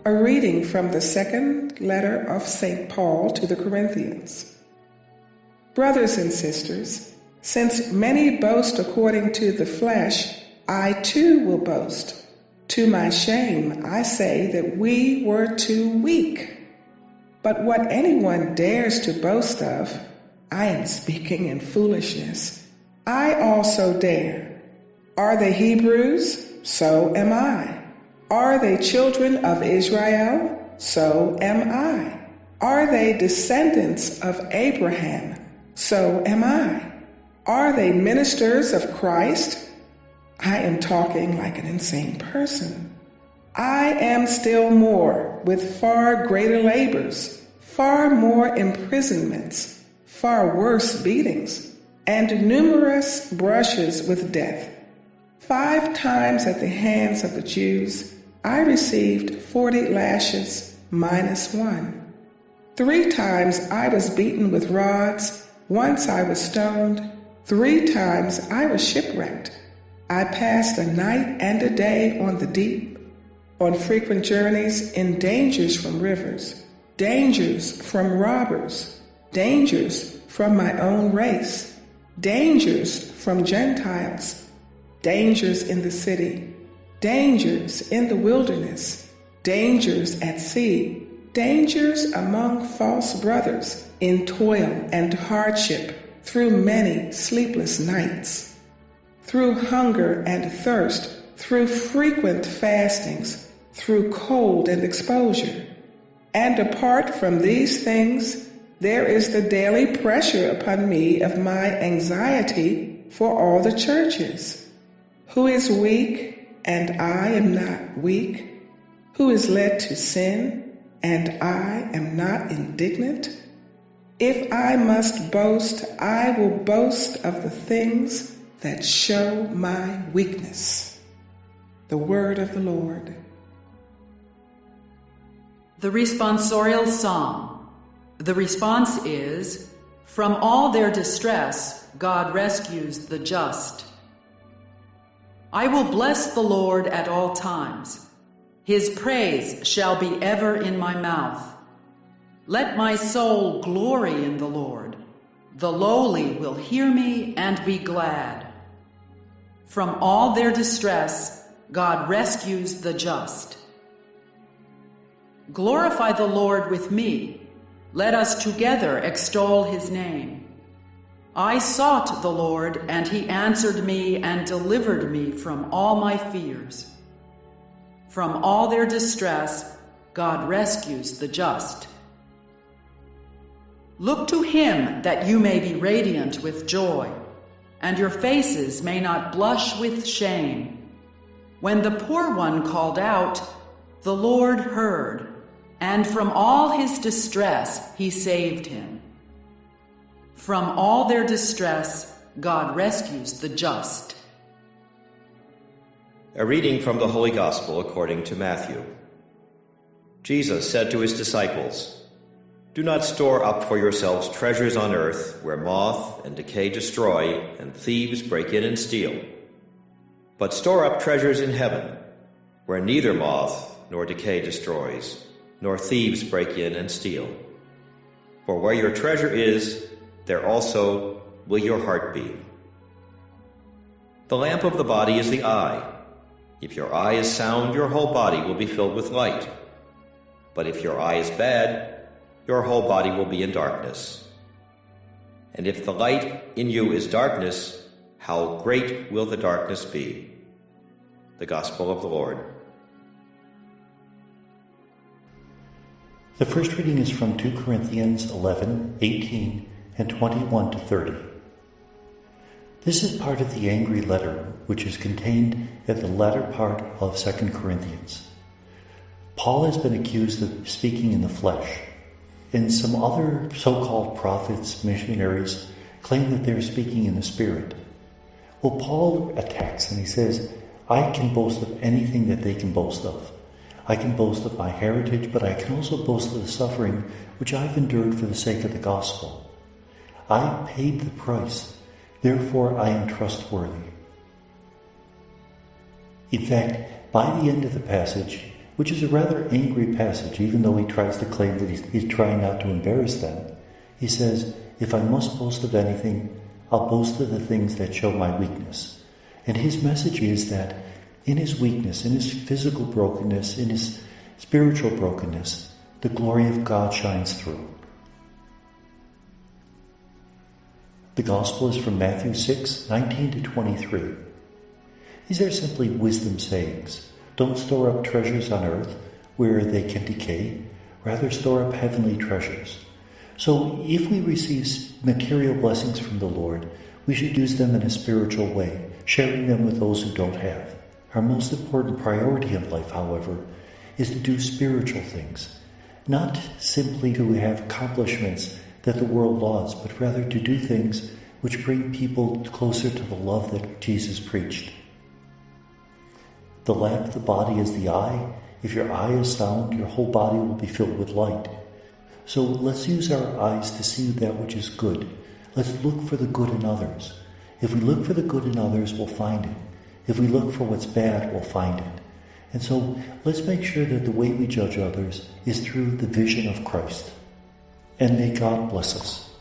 A reading from the second letter of St. Paul to the Corinthians. Brothers and sisters, since many boast according to the flesh, I too will boast. To my shame, I say that we were too weak. But what anyone dares to boast of, I am speaking in foolishness. I also dare. Are they Hebrews? So am I. Are they children of Israel? So am I. Are they descendants of Abraham? So am I. Are they ministers of Christ? I am talking like an insane person. I am still more, with far greater labors, far more imprisonments, far worse beatings, and numerous brushes with death. 5 times at the hands of the Jews, I received 40 lashes minus 1. 3 times I was beaten with rods, once I was stoned, 3 times I was shipwrecked. I passed a night and a day on the deep, on frequent journeys, in dangers from rivers, dangers from robbers, dangers from my own race, dangers from Gentiles, dangers in the city, dangers in the wilderness, dangers at sea, dangers among false brothers, in toil and hardship, through many sleepless nights, through hunger and thirst, through frequent fastings, through cold and exposure. And apart from these things, there is the daily pressure upon me of my anxiety for all the churches. Who is weak, and I am not weak? Who is led to sin, and I am not indignant? If I must boast, I will boast of the things that show my weakness. The word of the Lord. The responsorial psalm. The response is, "From all their distress, God rescues the just." I will bless the Lord at all times. His praise shall be ever in my mouth. Let my soul glory in the Lord. The lowly will hear me and be glad. From all their distress, God rescues the just. Glorify the Lord with me. Let us together extol his name. I sought the Lord, and he answered me and delivered me from all my fears. From all their distress, God rescues the just. Look to him that you may be radiant with joy, and your faces may not blush with shame. When the poor one called out, the Lord heard, and from all his distress he saved him. From all their distress, God rescues the just. A reading from the Holy Gospel according to Matthew. Jesus said to his disciples, "Do not store up for yourselves treasures on earth, where moth and decay destroy, and thieves break in and steal. But store up treasures in heaven, where neither moth nor decay destroys, nor thieves break in and steal. For where your treasure is, there also will your heart be. The lamp of the body is the eye. If your eye is sound, your whole body will be filled with light. But if your eye is bad, your whole body will be in darkness. And if the light in you is darkness, how great will the darkness be?" The Gospel of the Lord. The first reading is from 2 Corinthians 11, 18, and 21 to 30. This is part of the angry letter which is contained at the latter part of 2 Corinthians. Paul has been accused of speaking in the flesh, and some other so-called prophets, missionaries, claim that they're speaking in the Spirit. Well, Paul attacks and he says, I can boast of anything that they can boast of. I can boast of my heritage, but I can also boast of the suffering which I've endured for the sake of the gospel. I paid the price, therefore I am trustworthy. In fact, by the end of the passage, which is a rather angry passage, even though he tries to claim that he's trying not to embarrass them. He says, if I must boast of anything, I'll boast of the things that show my weakness. And his message is that in his weakness, in his physical brokenness, in his spiritual brokenness, the glory of God shines through. The Gospel is from Matthew 6, 19 to 23. These are simply wisdom sayings. Don't store up treasures on earth where they can decay. Rather, store up heavenly treasures. So, if we receive material blessings from the Lord, we should use them in a spiritual way, sharing them with those who don't have. Our most important priority in life, however, is to do spiritual things, not simply to have accomplishments that the world lauds, but rather to do things which bring people closer to the love that Jesus preached. The lamp of the body is the eye. If your eye is sound, your whole body will be filled with light. So let's use our eyes to see that which is good. Let's look for the good in others. If we look for the good in others, we'll find it. If we look for what's bad, we'll find it. And so let's make sure that the way we judge others is through the vision of Christ. And may God bless us.